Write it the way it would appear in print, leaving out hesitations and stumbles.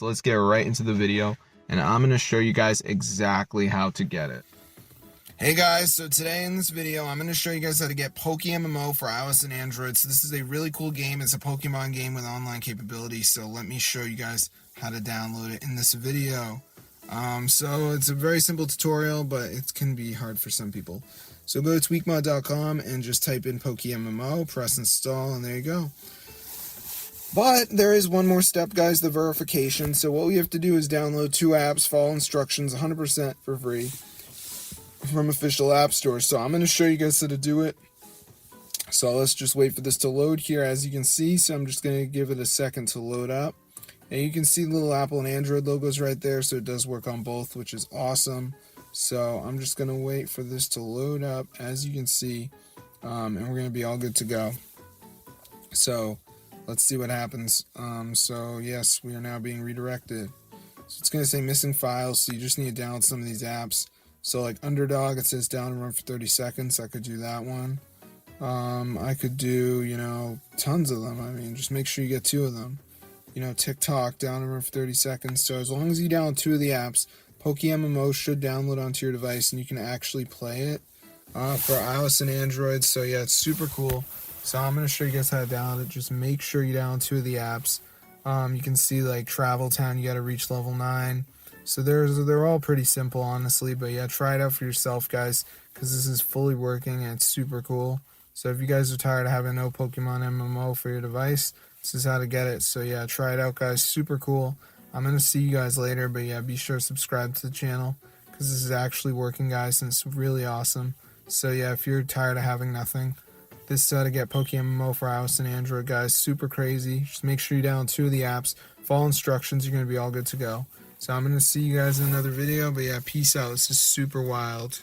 So let's get right into the video, and I'm going to show you guys exactly how to get it. Hey guys, so today in this video I'm going to show you guys how to get PokeMMO for iOS and Android. So this is a really cool game. It's a Pokemon game with online capabilities. So let me show you guys how to download it in this video. So it's a very simple tutorial, but it can be hard for some people. So go to tweakmod.com and just type in PokeMMO, press install, and there you go. But there is one more step, guys, the verification. So what we have to do is download 2 apps, follow instructions, 100% for free from official app stores. So I'm going to show you guys how to do it. So let's just wait for this to load here, as you can see. So I'm just going to give it a second to load up. And you can see little Apple and Android logos right there, so it does work on both, which is awesome. So I'm just going to wait for this to load up, as you can see, and we're going to be all good to go. So let's see what happens. So yes, we are now being redirected. So it's going to say missing files, so you just need to download some of these apps. So like Underdog, it says down and run for 30 seconds. I could do that one. I could do, tons of them. I mean, just make sure you get 2 of them. TikTok, down and run for 30 seconds. So as long as you download 2 of the apps, PokeMMO should download onto your device and you can actually play it for iOS and Android. So yeah, it's super cool. So I'm going to show you guys how to download it. Just make sure you download 2 of the apps. You can see like Travel Town, you got to reach level 9. So they're all pretty simple, honestly, but yeah, try it out for yourself, guys, because this is fully working and it's super cool. So if you guys are tired of having no Pokemon MMO for your device, this is how to get it. So yeah, try it out, guys. Super cool. I'm going to see you guys later, but yeah, be sure to subscribe to the channel because this is actually working, guys, and it's really awesome. So yeah, if you're tired of having nothing, this is how to get PokeMMO for iOS and Android, guys. Super crazy. Just make sure you download 2 of the apps, follow instructions, you're going to be all good to go. So I'm going to see you guys in another video, but yeah, peace out. This is super wild.